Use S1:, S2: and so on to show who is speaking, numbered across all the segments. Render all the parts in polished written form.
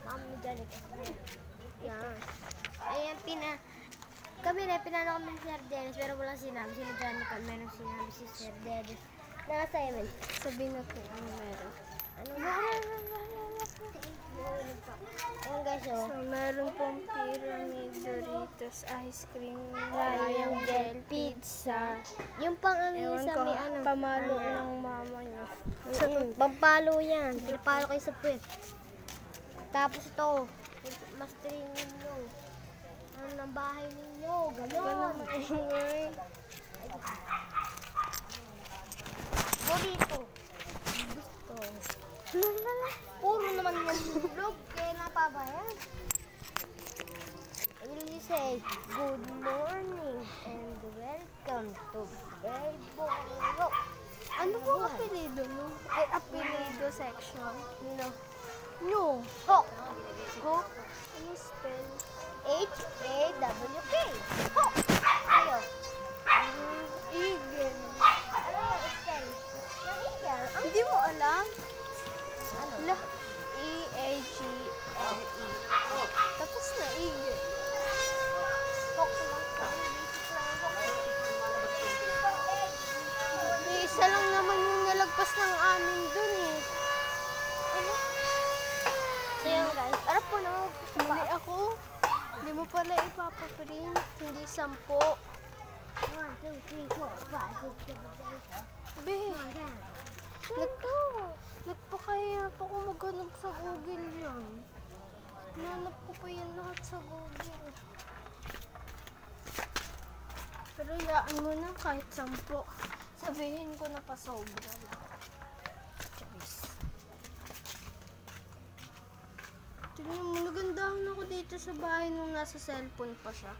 S1: Kami dyan yan. Ayan, kami rin, pinano kami si Sir Dennis, pero walang sinabi. Sino dyan ka, meron sinabi si Sir Dennis. Naka-assignment. Sabihin natin, ano meron. Ano ba? Ayan guys, oh. So, meron pong pyramid, Doritos, ice cream, triangle, pizza. Yung pang ano sa may ano. Pamalo ng mama niya. Pampalo yan. Pinapalo kayo sa puwet. Tapos ito, mas tringin nyo. Ano ng bahay ninyo? Ganon. Burrito. Gusto. Puro naman yung vlog. Kaya napabayan. I will say, good morning and welcome to Bebo. Ano po apelido no? Ay, apelido section. No. Ho. Ho. Ano spell? H-A-W-K. Ho. Ayo. Eagle. Ano yung spell? Eagle. Hindi mo alam? Ano? E-A-G-L-E. Tapos na, eagle. Hawk lang po. Isa lang naman yung nalagpas ng amin dun eh. Ano? So yun guys, arap po na mali ako. Hindi mo pala ipapaprint. Hindi 10. 1, 2, 3, 4, 5, 6, 7, 8. Be, nagpakaya pa ako maghanap sa Google yan. Nanap ko pa yan lahat sa Google. Pero yaan mo na kahit 10. Sabihin ko na pasobra lang. Charis. Tingnan mo, nagandahan ako dito sa bahay nung nasa cellphone pa siya.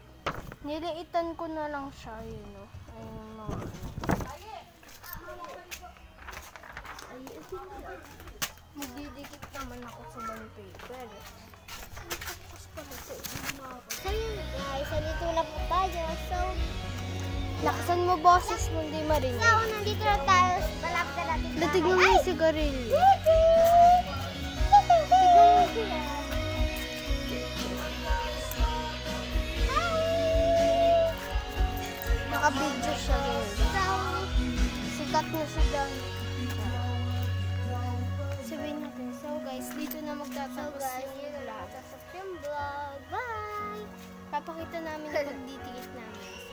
S1: Niliitan ko na lang siya, yun o. Ayun mga ano. Magdidikit naman ako sa wallpaper. Tapos pala sa so yun guys, nandito na po tayo. So, lakasan mo boses mo, hindi marinig. So, nandito na tayo. Malapit na natin. Tignan mo yung sigarilyo. Tignan mo siya. Naka-video siya guys. Sikat na siya. Sabihin natin. So guys, dito na magtatapos yung vlog. Bye! Papakita namin yung pagdidikit namin.